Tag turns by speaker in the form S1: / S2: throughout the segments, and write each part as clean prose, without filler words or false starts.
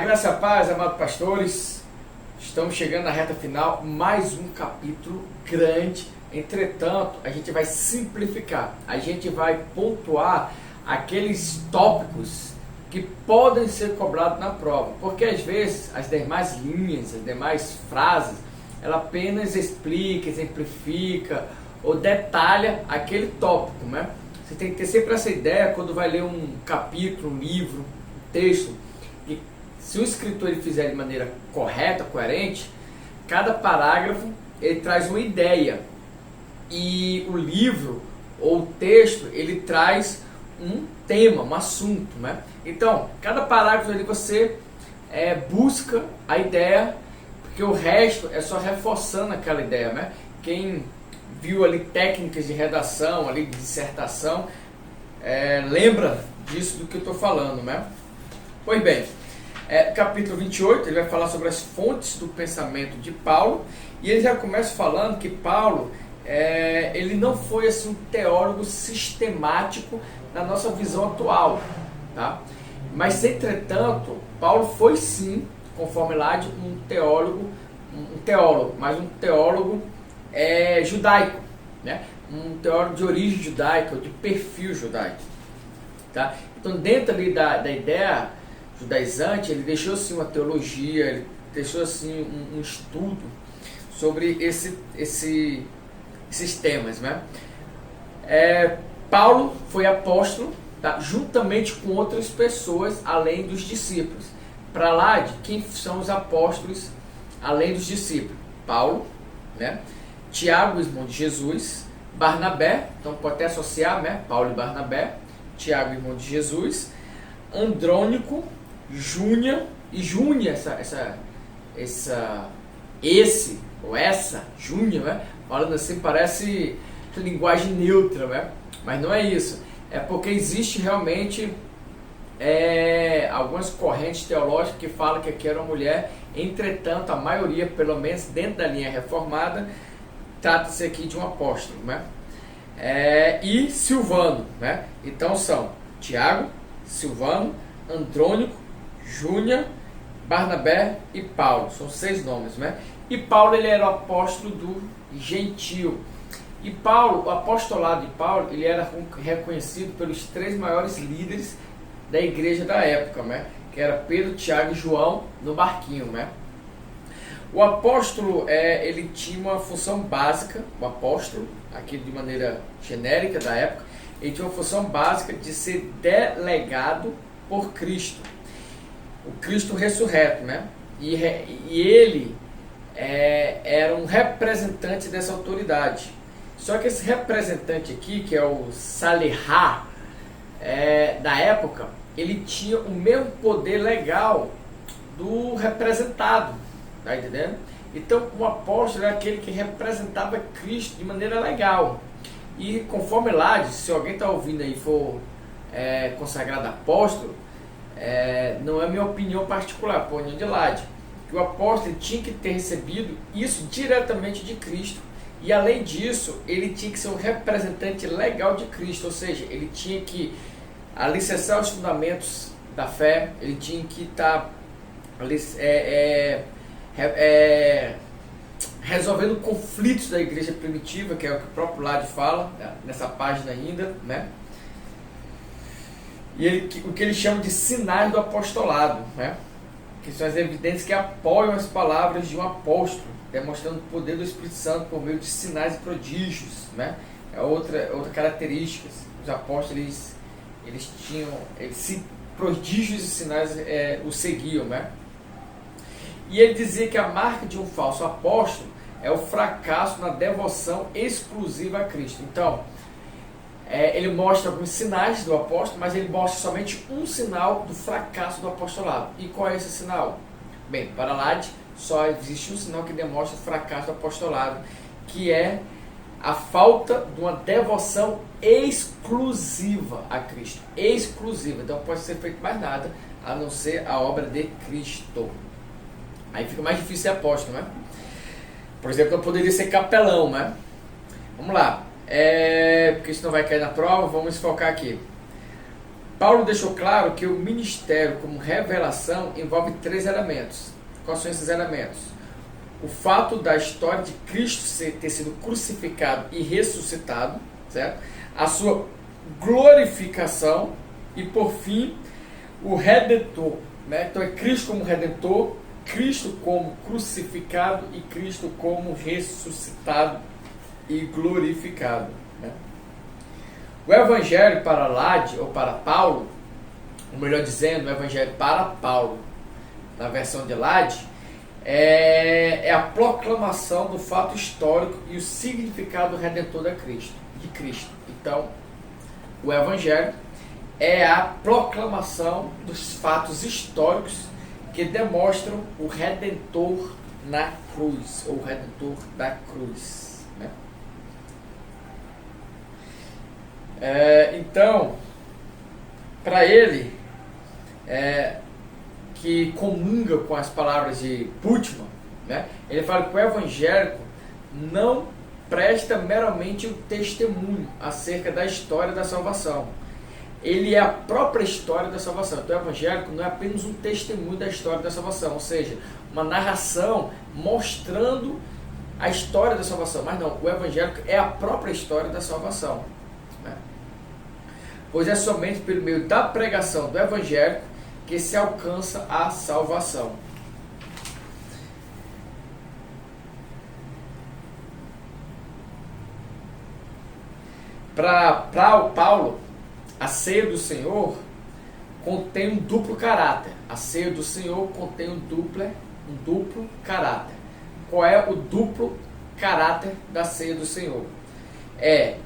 S1: graça e a paz, amados pastores, estamos chegando na reta final, mais um capítulo grande. Entretanto, a gente vai simplificar, a gente vai pontuar aqueles tópicos que podem ser cobrados na prova, porque às vezes as demais linhas, as demais frases, ela apenas explica, exemplifica ou detalha aquele tópico, né? Você tem que ter sempre essa ideia quando vai ler um capítulo, um livro, um texto, que se o escritor ele fizer de maneira correta, coerente, cada parágrafo ele traz uma ideia e o livro ou o texto ele traz um tema, um assunto, né? Então, cada parágrafo ali você busca a ideia, porque o resto é só reforçando aquela ideia, né? Quem viu ali técnicas de redação, ali de dissertação, lembra disso do que eu estou falando, né? Pois bem, capítulo 28, ele vai falar sobre as fontes do pensamento de Paulo, e ele já começa falando que Paulo, ele não foi assim um teólogo sistemático na nossa visão atual, tá? Mas, entretanto, Paulo foi sim, conforme lá, um teólogo, mas um teólogo judaico, né? Um teólogo de origem judaica, ou de perfil judaico, tá? Então, dentro ali da ideia judaizante, ele deixou assim uma teologia, ele deixou assim um estudo sobre esses temas, né? Paulo foi apóstolo, tá? Juntamente com outras pessoas, além dos discípulos. Para lá de quem são os apóstolos, além dos discípulos? Paulo, né? Tiago, irmão de Jesus, Barnabé, então pode até associar, né? Paulo e Barnabé, Tiago, irmão de Jesus, Andrônico, Júnia, e Júnia, essa, Júnia, né? Falando assim, parece linguagem neutra, né? Mas não é isso, é porque existe realmente algumas correntes teológicas que falam que aqui era uma mulher, entretanto a maioria, pelo menos dentro da linha reformada, trata-se aqui de um apóstolo, né? E Silvano, né? Então são Tiago, Silvano, Andrônico, Júnia, Barnabé e Paulo, são 6 nomes, né? E Paulo ele era o apóstolo do gentio. E Paulo, o apostolado de Paulo, ele era reconhecido pelos 3 maiores líderes da igreja da época, né? Que era Pedro, Tiago e João no barquinho, né? O apóstolo, ele tinha uma função básica, o apóstolo, aqui de maneira genérica da época, ele tinha uma função básica de ser delegado por Cristo, o Cristo ressurreto, né? E ele era um representante dessa autoridade. Só que esse representante aqui, que é o Salihá, da época, ele tinha o mesmo poder legal do representado, tá entendendo? Então o apóstolo era aquele que representava Cristo de maneira legal. E conforme lá, se alguém está ouvindo aí e for consagrado apóstolo, não é minha opinião particular, por opinião de Lade, que o apóstolo tinha que ter recebido isso diretamente de Cristo. E além disso, ele tinha que ser um representante legal de Cristo, ou seja, ele tinha que alicerçar os fundamentos da fé, ele tinha que estar resolvendo conflitos da igreja primitiva, que é o que o próprio Lade fala, nessa página ainda, né? E o que ele chama de sinais do apostolado, né? Que são as evidências que apoiam as palavras de um apóstolo, demonstrando o poder do Espírito Santo por meio de sinais e prodígios, né? É outra característica. Os apóstolos eles tinham prodígios e sinais o seguiam, né? E ele dizia que a marca de um falso apóstolo é o fracasso na devoção exclusiva a Cristo. Então, ele mostra alguns sinais do apóstolo, mas ele mostra somente um sinal do fracasso do apostolado. E qual é esse sinal? Bem, para Lade, só existe um sinal que demonstra o fracasso do apostolado, que é a falta de uma devoção exclusiva a Cristo. Exclusiva. Então, não pode ser feito mais nada a não ser a obra de Cristo. Aí fica mais difícil ser apóstolo, né? Por exemplo, eu poderia ser capelão, né? Vamos lá. Porque senão vai cair na prova, vamos focar aqui. Paulo deixou claro que o ministério como revelação envolve 3 elementos. Quais são esses elementos? O fato da história de Cristo ter sido crucificado e ressuscitado, certo? A sua glorificação e, por fim, o Redentor. Né? Então é Cristo como Redentor, Cristo como crucificado e Cristo como ressuscitado e glorificado. Né? O Evangelho para Lade, ou para Paulo, ou melhor dizendo, o Evangelho para Paulo, na versão de Lade, é a proclamação do fato histórico e o significado redentor de Cristo. Então, o Evangelho é a proclamação dos fatos históricos que demonstram o Redentor na cruz, ou o Redentor da cruz. Né? Então, para ele, que comunga com as palavras de Bultmann, né? Ele fala que o evangélico não presta meramente um testemunho acerca da história da salvação. Ele é a própria história da salvação. Então o evangélico não é apenas um testemunho da história da salvação, ou seja, uma narração mostrando a história da salvação, mas não, o evangélico é a própria história da salvação, né? Pois é somente pelo meio da pregação do evangélico que se alcança a salvação. Para o Paulo, a ceia do Senhor contém um duplo caráter. A ceia do Senhor contém um duplo caráter. Qual é o duplo caráter da ceia do Senhor? É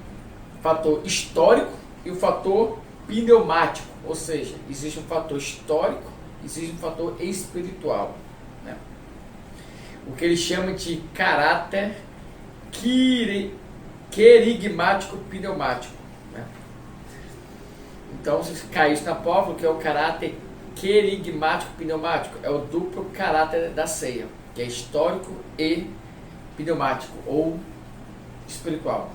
S1: o fator histórico e o fator pneumático, ou seja, existe um fator histórico, existe um fator espiritual, né? O que ele chama de caráter querigmático pneumático, né? Então, se cair isso na prova, que é o caráter querigmático pneumático, é o duplo caráter da ceia, que é histórico e pneumático, ou espiritual.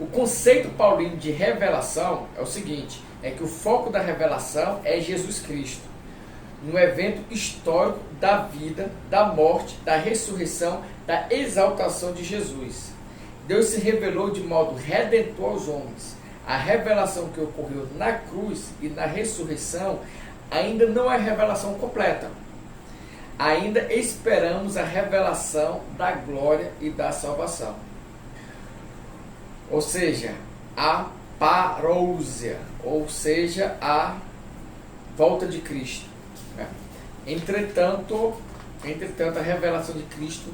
S1: O conceito paulino de revelação é o seguinte, é que o foco da revelação é Jesus Cristo, no evento histórico da vida, da morte, da ressurreição, da exaltação de Jesus. Deus se revelou de modo redentor aos homens. A revelação que ocorreu na cruz e na ressurreição ainda não é revelação completa. Ainda esperamos a revelação da glória e da salvação. Ou seja, a parousia, ou seja, a volta de Cristo. Né? Entretanto, a revelação de Cristo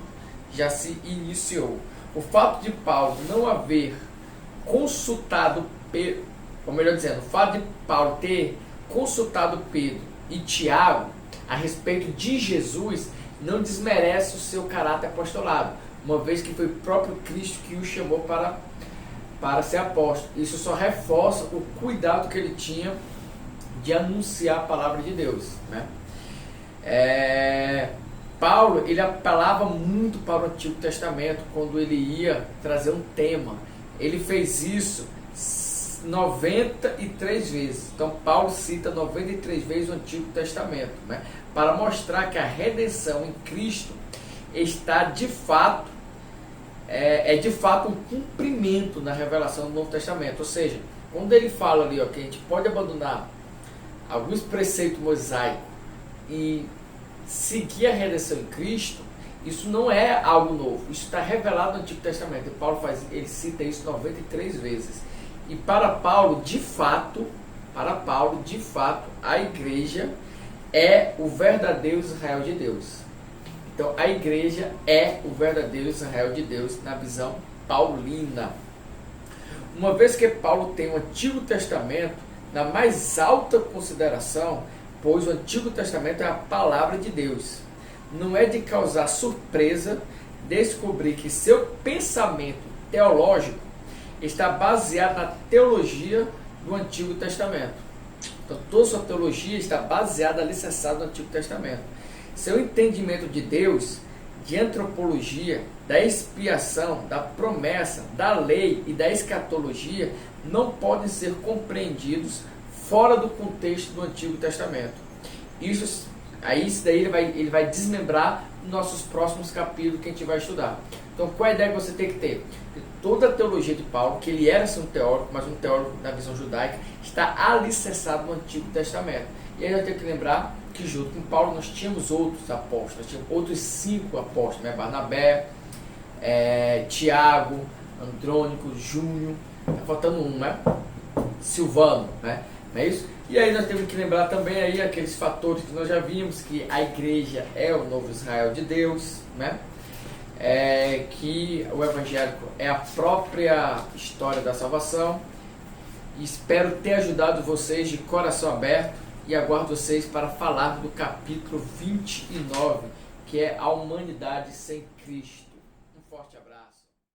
S1: já se iniciou. O fato de Paulo não haver consultado Pedro, ou melhor dizendo, o fato de Paulo ter consultado Pedro e Tiago a respeito de Jesus não desmerece o seu caráter apostolado, uma vez que foi o próprio Cristo que o chamou para ser apóstolo. Isso só reforça o cuidado que ele tinha de anunciar a palavra de Deus, né? Paulo, ele apelava muito para o Antigo Testamento quando ele ia trazer um tema. Ele fez isso 93 vezes. Então Paulo cita 93 vezes o Antigo Testamento, né? Para mostrar que a redenção em Cristo está de fato de fato um cumprimento na revelação do Novo Testamento. Ou seja, quando ele fala ali, que a gente pode abandonar alguns preceitos mosaicos e seguir a redenção em Cristo, isso não é algo novo, isso está revelado no Antigo Testamento. E Paulo ele cita isso 93 vezes. E para Paulo, de fato, a igreja é o verdadeiro Israel de Deus. Então, a igreja é o verdadeiro Israel de Deus na visão paulina. Uma vez que Paulo tem o Antigo Testamento na mais alta consideração, pois o Antigo Testamento é a palavra de Deus. Não é de causar surpresa descobrir que seu pensamento teológico está baseado na teologia do Antigo Testamento. Então, toda sua teologia está baseada, alicerçada no Antigo Testamento. Seu entendimento de Deus, de antropologia, da expiação, da promessa, da lei e da escatologia não podem ser compreendidos fora do contexto do Antigo Testamento. Isso daí ele vai desmembrar nos nossos próximos capítulos que a gente vai estudar. Então, qual é a ideia que você tem que ter? Que toda a teologia de Paulo, que ele era assim, um teórico, mas um teórico da visão judaica, está alicerçado no Antigo Testamento. E aí nós temos que lembrar que junto com Paulo nós tínhamos outros apóstolos, nós tínhamos outros 5 apóstolos, né? Barnabé, Tiago, Andrônico, Júnior, está faltando um, né? Silvano, né? Não é isso? E aí nós temos que lembrar também aí aqueles fatores que nós já vimos, que a igreja é o novo Israel de Deus, né? Que o evangélico é a própria história da salvação. E espero ter ajudado vocês de coração aberto e aguardo vocês para falar do capítulo 29, que é a humanidade sem Cristo.